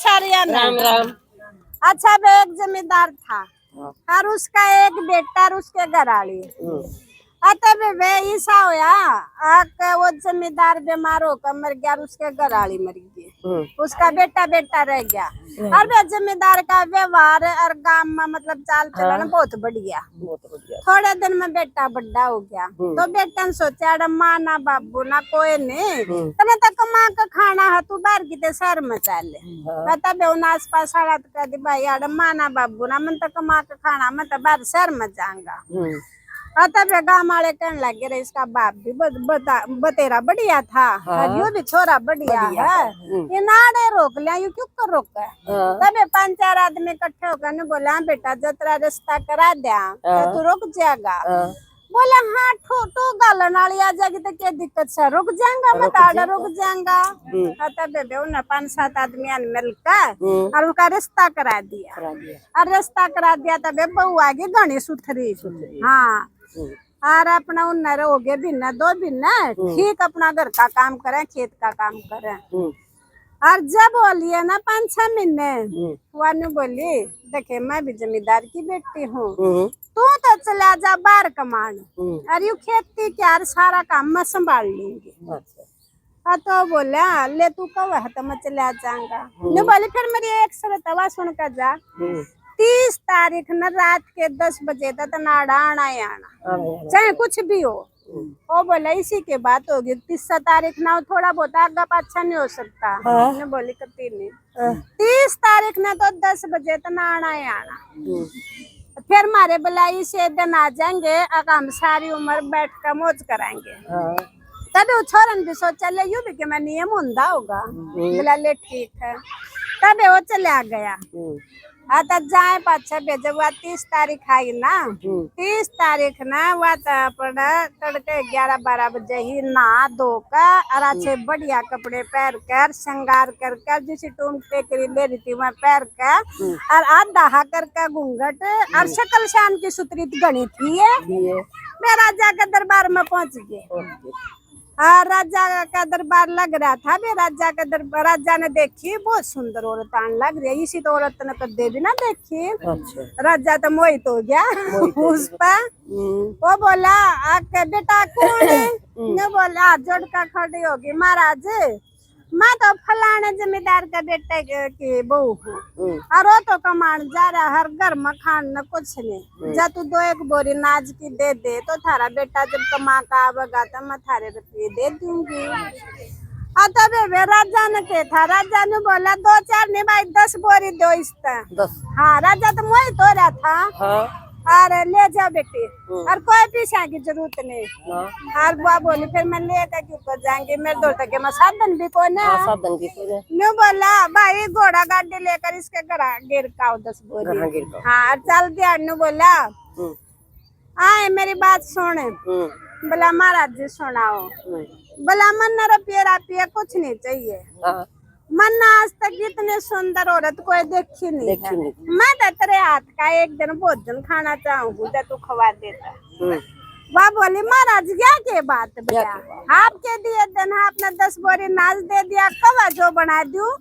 सारिया राम राम। अच्छा बे एक जमींदार था और उसका एक बेटा और उसके घराली। अतः वे ऐसा होया आके वो जमींदार बीमार होकर मर गया और उसके घराली मर गई। उसका बेटा बेटा रह गया और वे जमींदार का व्यवहार और गांव में मतलब चाल चलन बहुत बढ़िया। थोड़े दिन में बेटा बड़ा हो गया तो बेटा ने सोचा अरे माँ ना बाबू ना कोई नहीं तने तो कमा के खाना है तू बाहर की शहर में चले। तब आस पास कह दी भाई अरे माँ ना बाबू ना मन तो कमा के खाना मैं तो बाहर शहर में जाऊंगा। तब गाँव वाले कहने लगे रे इसका बाप भी बतेरा बढ़िया था और यू भी छोरा बढ़िया है ये नाड़े रोक लिया यू क्यों कर रोक है। तब 5-4 आदमी इकट्ठे होकर ने बोला बेटा जो तेरा रिश्ता करा दिया तो तू रुक जाएगा। बोला हाँ ठो गालन वाली आ जाएगी तो क्या दिक्कत से रुक जाएगा मैं ताड़ा रुक जाऊंगा। तब उन्हें 5-7 आदमी मिलकर और उनका रिश्ता करा दिया और रिश्ता करा दिया तब बहू आ गई घनी सुथरी। हाँ और अपना उन्नर हो गए भिन्न 2 भिन्न ठीक अपना घर का काम करें खेत का काम करें। और जब बोलिए ना 5-6 महीने वानू बोली देखे मैं भी जमींदार की बेटी हूँ तू तो चला जा बाहर कमान और यू खेती क्या सारा काम मैं संभाल लूंगी। तो बोला ले तू कब है तो मैं चला जाऊंगा। नहीं बोली फिर मेरी एक शर्त सुन कर जा 30 तारीख न रात के 10 बजे तक नाड़ा आना ही आना चाहे कुछ भी हो। वो बोला इसी के बात होगी 30 तारीख ना थोड़ा बहुत आगे पाछा नहीं हो सकता। ने बोली कती नहीं 30 तारीख ना तो 10 बजे तक आना ही आना। फिर मारे बुलाई से दिन आ जाएंगे हम सारी उम्र बैठ कर मौज कराएंगे। तब वो छोरन भी सोचा ले यू भी कि मैं नियम होंदा होगा। बोला ले ठीक है तब वो चला गया। तब जाए पाछा जब 30 तारीख आई ना 30 तारीख ना वह तड़के 11-12 बजे ही नहा धोकर और अच्छे बढ़िया कपड़े पहन कर श्रृंगार कर जिस टूम टेकरी ले रही थी वह पहन कर और आधा कर घूंघट और शकल शान की सुतरी घनी थी मैं राजा के दरबार में पहुंच गए। हाँ राजा का दरबार लग रहा था भी राजा का दरबार राजा ने देखी बहुत सुंदर औरत आने लग रही है इसी तो औरत ने तो देवी ना देखी। राजा तो मोहित हो गया उस पर। वो बोला आके बेटा कौन है ने बोला जोड़ का खड़ी होगी महाराज मैं तो फलाने जमींदार का बेटे की बहू हूँ और वो तो कमान जा रहा हर घर में खाने कुछ नहीं जा तू 2-1 बोरी नाज की दे दे तो थारा बेटा जब कमा का आवेगा तो मैं थारे रुपये दे दूंगी। तब वे राजा ने के था राजा ने बोला 2-4 नहीं भाई 10 बोरी दो इस हाँ राजा तो मोहित हो रहा था और ले जाओ बेटी और कोई पीछा की जरूरत नहीं। और बुआ बोली फिर मैं लेकर क्यों कर जाएंगे मेरे दो टके में साधन भी कौन है। न्यू बोला भाई घोड़ा गाड़ी लेकर इसके घर गिर का 10 बोरी हाँ चल दिया। न्यू बोला आए मेरी बात सुने बोला महाराज जी सुनाओ। बोला मन रुपये कुछ नहीं चाहिए मन आज तक इतने सुंदर औरत कोई देखी नहीं है। मैं तो तेरे हाथ का एक दिन भोजन खाना चाहूंगी जब तू खवा देता। वह बोली महाराज क्या के बात बेटा आपके दिए दिन आपने 10 बोरी नाच दे दिया कवा जो बना दूं।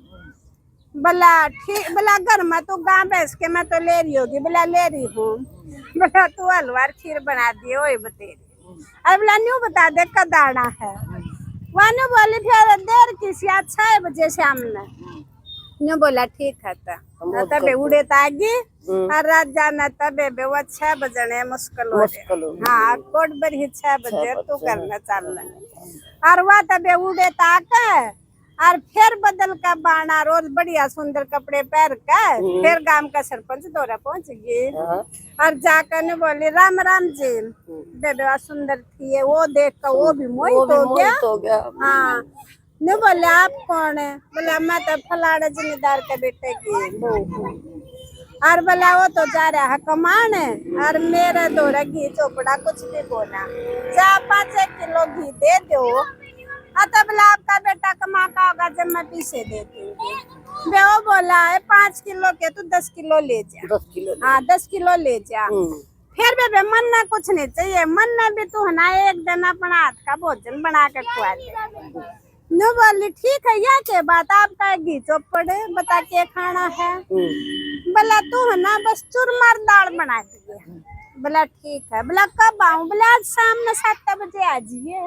बोला ठीक बोला घर में तू गाँव भैंस के मैं तो ले रही होगी। बोला ले रही हूँ। बोला तू हलवा खीर बना दिए वही बतेरी। अरे बोला न्यू बता दे कद आना है। वानू बोली फिर देर किसी 6 बजे शाम ने न्यू बोला ठीक है तबे उड़े तागी और राजा ने तबे वो 6 बजने मुश्किल हो हाँ कोट बरी 6 बजे तू करना चल और वह तबे उड़े ताक और फिर बदल का बाना रोज बढ़िया सुंदर कपड़े पहन कर फिर गांव का सरपंच दौरा पहुंच गई और जाकर ने बोली राम राम जी बेबे सुंदर थी वो देख कर वो भी मोहित हो गया। हाँ ने बोले आप कौन है। बोला मैं तो फलाने जमींदार के बेटे की बहू हूँ और बोला वो तो जा रहा है कमान है और मेरा दौरा घी चोपड़ा कुछ भी बोला जा 5-1 किलो घी दे दो। तब बोला आपका बेटा कमा का होगा जब मैं पीछे दे दूंगी। वो बोला 5 किलो के तू 10 किलो ले जा 10 किलो हाँ 10 किलो ले जा। फिर बेबे मन ना कुछ नहीं चाहिए मन ना भी तू है ना एक दिन अपना हाथ का भोजन बना के खुआ दे। नो बोली ठीक है, या के बात आपका घी चौपड़ बता के खाना है। बोला तू है ना बस चूरमार दाल बना दिए। बोला ठीक है। बोला कब आऊं? बोला आज शाम में 7 बजे आ जाइए।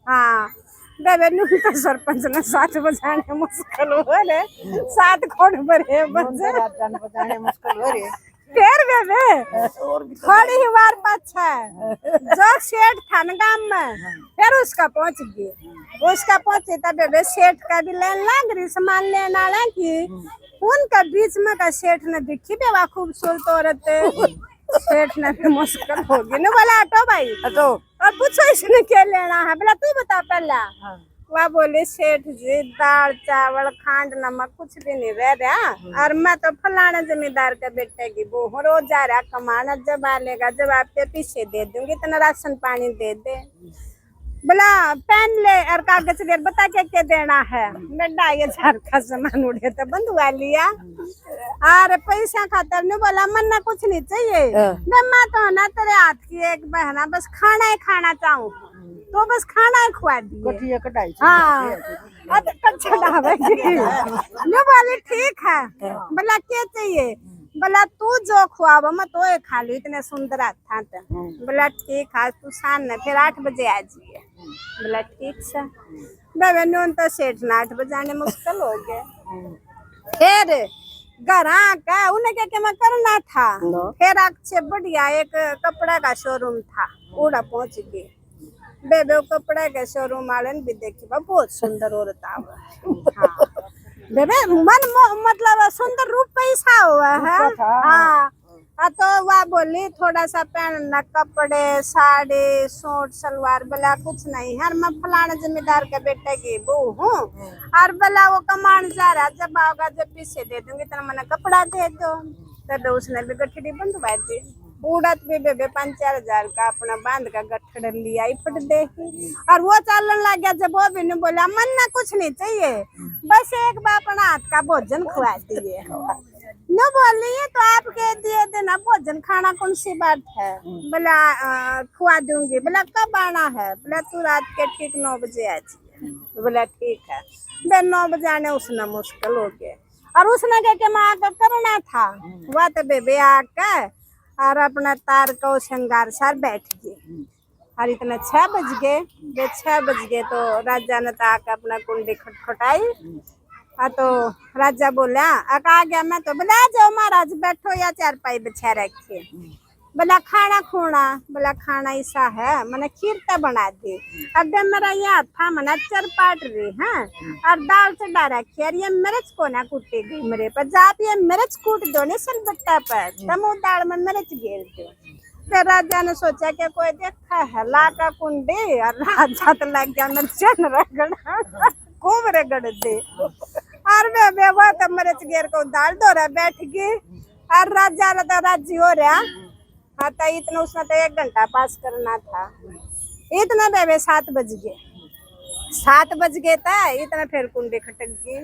हाँ बेबे नू तो सरपंच ने 7 बजाने मुश्किल हो रे, 7 खोड़ बरे बजाने मुश्किल हो रे। फिर बेबे थोड़ी ही बार पाछा जो सेठ था न गांव में, फिर उसका पहुंच गए। उसका पहुंचे तब बेबे सेठ का भी लेन लग रही सामान लेने वाला की। उनका बीच में का सेठ ने देखी बेवा खूबसूरत औरत। सेठ ने भी मुश्किल होगी ना। बोला हटो भाई हटो और पूछो इसने क्या लेना है। बोला तू बता पहला। वह बोले सेठ जी दाल चावल खांड नमक कुछ भी नहीं रह रहा, और मैं तो फलाना जमींदार का बेटे की बहू हूँ, रोज जा रहा कमाना, जब आलेगा जब आपके पीछे दे दूंगी, इतना राशन पानी दे दे। बोला पेन ले और कागज ले, बता क्या देना है। मैं 2,500 का सामान उड़े तो बंधुआ लिया और पैसा खातर नहीं। बोला मन ना कुछ नहीं चाहिए, मैं तो ना तेरे हाथ की एक बहना, बस खाना ही खाना चाहूँ, तो बस खाना ही खुआ दिए। हाँ बोले ठीक है। बोला क्या चाहिए? बोला तू जो खुआवा मैं तो ये खा लू, इतने सुंदर था। बोला ठीक है तू शाम में फिर 8 बजे आ जाइए। बोला ठीक से। बेबे नून तो सेठ ना 8 बजाने मुश्किल हो गए। फिर घर आका उन्हें क्या मैं करना था। फिर अच्छे बढ़िया एक कपड़ा का शोरूम था, उड़ा पहुंच गए। बेबे कपड़ा के शोरूम वाले भी देखी बहुत सुंदर औरत हाँ बेबे मन मतलब सुंदर रूप पैसा हुआ है। हाँ तो वह बोली थोड़ा सा पहनना कपड़े साड़ी सूट सलवार। बोला कुछ नहीं है, मैं फलाना जमींदार के बेटे की बहू हूँ, और बोला वो कमान जा रहा, जब आओगा जब पीछे दे दूंगी तो मैंने कपड़ा दे दो। तब उसने भी गठड़ी बंधवा दी। उड़त भी बेबे 5-4 हजार का अपना बांध का गठड़ लिया फट दे, और वो चलन लग गया। जब वो भी नहीं बोला मन ना कुछ नहीं चाहिए, बस एक बार अपना हाथ का भोजन खुआ दिए। न बोली तो आप कह दिए देना भोजन खाना कौन सी बात है। बोला खुआ दूंगी। बोला कब आना है? बोला तू रात के ठीक 9 बजे आ जाइए। बोला ठीक है। बे 9 बजे आने उसने मुश्किल हो गया, और उसने क्या मैं आकर करना था। वह तो बेबे आकर और अपना तार को श्रृंगार सार बैठ गए, और इतना 6 बज गए। 6 बज गए तो राजा ने आकर अपना कुंडी खटखटाई। तो राजा बोला आ गया मैं तो। बोला जाओ महाराज बैठो या 4 पाई बिछा रखे। बोला खाना खूना। बोला खाना ऐसा है मैंने खीरता बना दी, अब मेरा यहाँ था मना चरपाट रही है, और दाल चढ़ा रखी, और ये मिर्च को ना कूटी गई मेरे पर। जा आप ये मिर्च कूट दो नहीं सिलबट्टा पर, तमो दाल में मिर्च घेर दो। फिर राजा ने सोचा कि कोई देखा है ला का कुंडी, और राजा तो लग गया मिर्चन रगड़ा खूब रगड़ दे, और वो तो मिर्च घेर को दाल दो रहा बैठ गई, और राजा तो राजी हो रहा। हाँ तो इतना उसने तो 1 घंटा पास करना था। इतना बेबे 7 बज गए। 7 बज गए था इतना, फिर कुंडी खटक गई।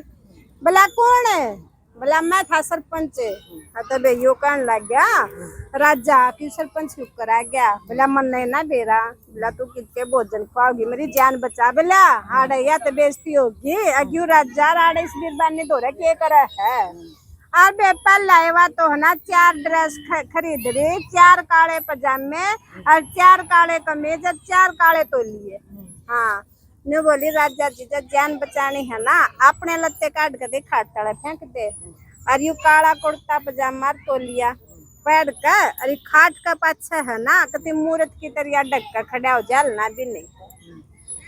बोला कौन है? बोला मैं था सरपंच। तो बे यो कहने लग गया राजा की सरपंच क्यों करा गया? बोला मन नहीं ना दे रहा। बोला तू कितने भोजन खुआओगी मेरी जान बचा। बोला आड़े या तो बेइज्जती होगी अग्यू राजा आड़े इस बीरबान ने धोरा क्या करा है। और पेपर लाएवा तो है ना 4 ड्रेस खरीद रही, 4 काले पजामे और 4 काले कमीज और 4 काले तौलिए। हाँ न्यू बोली राजा जी जब जान बचानी है ना अपने लत्ते काट के दिखा तड़े फेंक दे, और यू काला कुर्ता पजामा तौलिया पहन कर, और खाट का पाछा है ना कति मूर्त की तरह डक कर खड़ा हो जलना भी नहीं।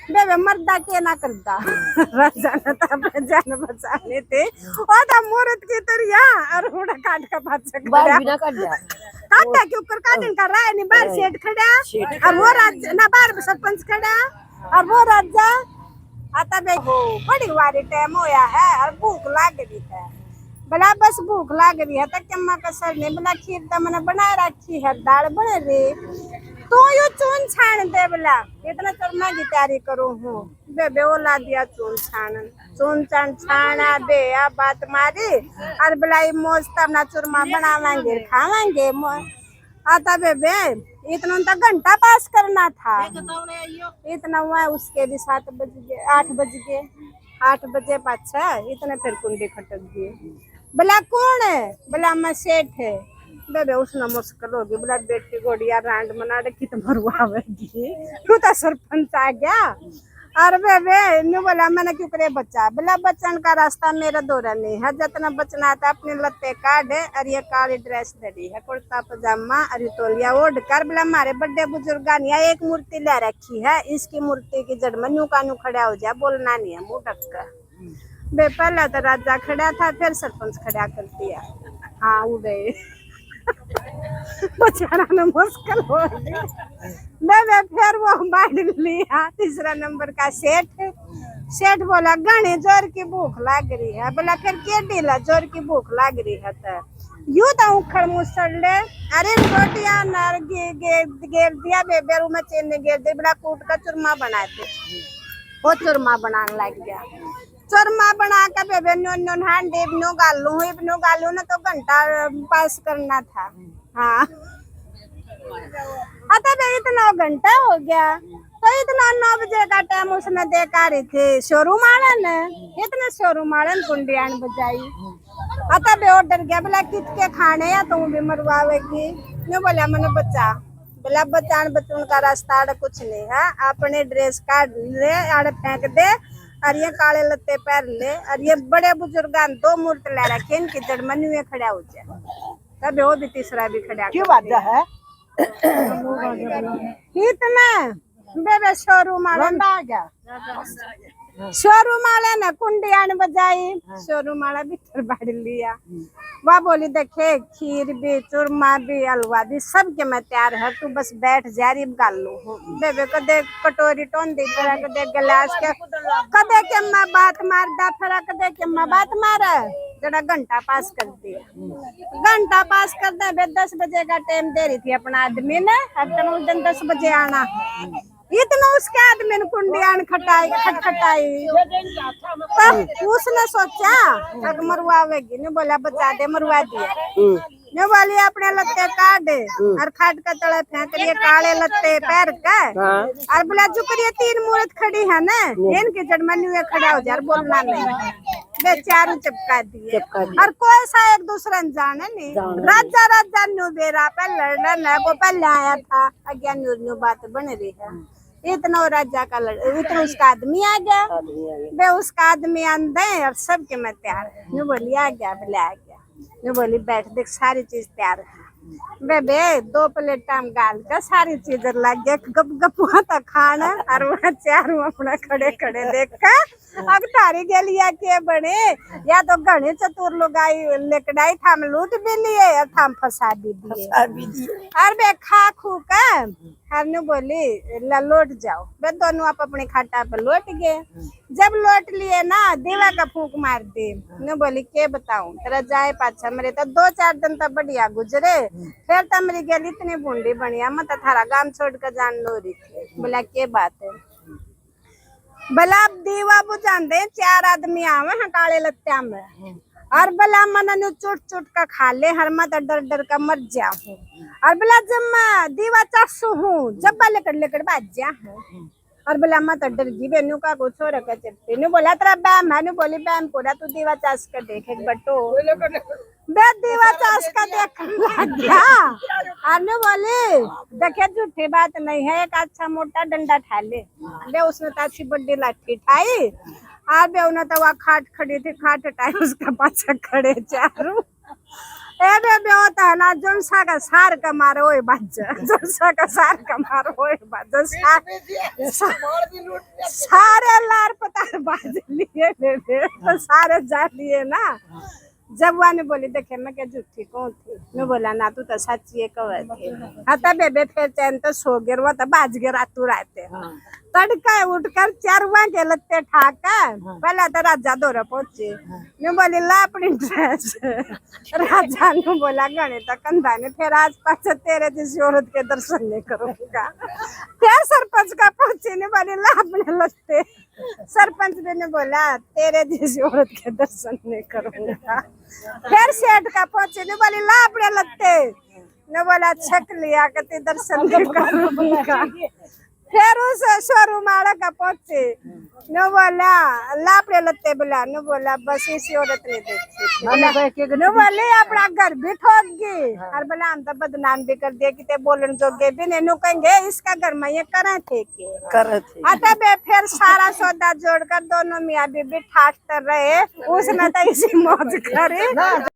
बेबे मर्दा के ना करता राजा ने तो अपने जान बचाने थे, और था मूर्त की तरह और उड़ा काट का पाछा खड़ा बिना काटा के ऊपर काटन कर रहा है। नहीं बाहर सेठ खड़ा, और वो राजा ना बाहर सरपंच खड़ा, और वो राजा आता बे हो बड़ी वारी टाइम होया है और भूख लाग रही है। बोला बस भूख लाग रही है तो कम्मा कसर नहीं। बोला खीर तो मैंने बना रखी है, दाल बने रही तो यो चून छान दे। बोला इतना चूरमा की तैयारी करूँ हूँ। बेबे वो ला दिया चून छाना बे बात मारी, और बोला मौज तब ना चूरमा बनावांगे खावांगे। आता बेबे इतना तो घंटा पास करना था, इतना हुआ उसके भी 7 बज गए 8 बज गए। 8 बजे पाछा इतने फिर कुंडी खटक गई। बोला कौन है? बोला मैं सेठ है। बेबे उसने मुश्किल होगी। बोला बेटी गोड़िया रांड मना रखी तो मरवावेगी, तू तो सरपंच आ गया। और बेबे न्यू बोला मैंने क्यों करे बच्चा? बोला बचन का रास्ता मेरा दौरा नहीं है, जितना बचना था अपने लत्ते काट और ये काली ड्रेस दड़ी है, कुर्ता पजामा और ये तोलिया ओढ़ कर। बोला हमारे बड़े बुजुर्गा ने एक मूर्ति ले रखी है, इसकी मूर्ति की जड़ में न्यू का न्यू खड़ा हो जाए, बोलना नहीं है मुंह ढक कर। बे पहला तो राजा खड़ा था, फिर सरपंच खड़ा कर दिया। हाँ उड़े बेचारा ने मुश्किल हो गई। मैं फिर वो बांट लिया। तीसरा नंबर का सेठ। सेठ बोला घने जोर की भूख लग रही है। बोला फिर के ढीला जोर की भूख लग रही है तो यूं तो उखड़ मुसड़ ले। अरे रोटियां नर गेर दिया बेबे में चीनी गेर दी। बड़ा कूट का चूरमा बनाते, वो चूरमा बनाने लग गया। चूरमा बना के बेबे नो हांडी इब्नो गालू ना तो घंटा पास करना था। हाँ अतः इतना घंटा हो गया तो इतना 9 बजे का टाइम उसने देखा रही थी। शोरूम वाले ने इतने शोरूम वाले कुंडियान बजाई। अतः बे ऑर्डर गया। बोला कितके खाने या तुम भी मरवावेगी? ने बोला मैंने बच्चा। बोला बचान बचून का रास्ता आड़ कुछ नहीं है, अपने ड्रेस काट ले आड़ फेंक दे और ये काले लत्ते पहन ले और ये बड़े बुजुर्गान 2 मूर्त ला रखे, इनकी जड़ में न्यू खड़ा हो जाए। तब वो भी तीसरा भी खड़ा क्यों बात है? इतना बेबे शोरूम आ गया। शोरूम वाले ने कुंडियान बजाई। शोरूम वाला भीतर बाढ़ लिया। वह बोली देखे खीर भी चूरमा भी हलवा भी सब के मैं तैयार है, तू बस बैठ जा रही गाल लू। बेबे कदे कटोरी टोन दी फिर कदे गिलास के कदे के मैं बात मार दा फिर कदे के मैं बात मार जरा घंटा पास कर दिया। घंटा पास कर दे। 10 बजे का टाइम दे रही थी अपना आदमी ने, अब उस दिन 10 बजे आना। इतना उसके आदमी ने कुंडियान खटखटाई। तब उसने सोचा मरवावेगी, ने बोला बचा दे, मरवा दिया। ने बोली अपने लत्ते काट दे और खाट का तले फेंक रही काले लत्ते पैर का और बोला जुकरिया 3 मूर्त खड़ी है ना, इनकी जड़ में न्यू खड़ा हो जाए, बोलना नहीं। बेचारू चिपका दिए और कोई सा एक दूसरे ने जाने नहीं। राजा न्यू बेरा पे लड़ना को पहले आया था, अज्ञान न्यू बात बन रही है। इतना राजा का इतना उसका आदमी आ गया। बे उसका आदमी अंदर और सबके मैं तैयार है। न्यू बोली आ गया, बोले आ गया। न्यू बोली बैठ देख सारी चीज तैयार है। बेबे 2 प्लेट हम गाल का सारी चीज लग गया। गप गप हुआ था खाना और वहाँ चारों अपना खड़े खड़े देख कर अब तारी गलिया के बने या तो घने चतुर लोग आई लेकड़ाई थाम लूट भी लिए और थाम फंसा भी दिए। और बे खा खू का हरनु बोली लौट जाओ। बे दोनों आप अपने खाटा पर लौट गए। जब लौट लिए ना दीवा का फूंक मार दी। ने बोली के बताऊं तेरा जाए पाछा मेरे तो 2-4 दिन तो बढ़िया गुजरे, फिर तो मेरी गली इतनी बूंदी बढ़िया मत थारा गांव छोड़ कर जान लो रही थी। बोला के बात है? बोला अब दीवा बुझान दे 4 आदमी आवे हैं काले लत्ते में और बोला मन चुट चुट का खा ले हर मत डर डर का मर जा हूँ और बोला जब मैं दीवा चासू हूँ जब लेकर बाज जा हूँ और बोला मत डर जी बेनू का कुछ हो रखा चलते। नु बोला तेरा बैम है। नु बोली बैम पूरा तू दीवा चास कर देख एक बटो बे दीवा चास का देख लग गया और नु बोली देखे झूठी बात नहीं है, एक अच्छा मोटा डंडा ठा ले। बे उसने तो अच्छी बड़ी लाठी ठाई और बे उन्हें तो वहाँ खाट खड़ी थी, खाट हटाई उसका पाछा खड़े चारों बे होता है ना जोनसा का सार का मारो ओए बाजा, जोनसा का सार का मारो ओए बाजा, सारे लार पतार बाज लिए बेबे तो सारे जा लिए ना। जब वाने बोली देखे मैं क्या झूठी कौन थी? मैं बोला ना तू तो सच्ची है कवे थी। हता बेबे फिर चैन तो सो गिर वो तो बाज गिर तू रहते तड़का उठकर 4 के लत्ते ठाका पहला तो राजा दौरा पहुंचे। मैं बोली ला अपनी ड्रेस। राजा ने बोला गणे तो कंधा ने फिर आज पास तेरे जैसी औरत के दर्शन नहीं करूंगा। फिर सरपंच का पहुंचे ने बोली ला अपने लत्ते। सरपंच ने बोला तेरे जैसी औरत के दर्शन नहीं करूंगा। फिर सेठ का पहुंचे ने बोली ला अपने लत्ते ने बोला छक लिया कहते दर्शन नहीं करूंगा। फिर उस शोरूम वाला का पहुंचे न बोला लापड़े लत्ते बोला न बोला बस इसी औरत ने देखी न बोले अपना घर भी ठोक गई और बोला हम तो बदनाम भी कर दिया कि बोलन जोगे भी नहीं नु कहेंगे इसका घर में ये करे थे अतः बे फिर सारा सौदा जोड़कर दोनों मियाँ बीबी ठाट कर रहे उसमें तो इसी मौज करे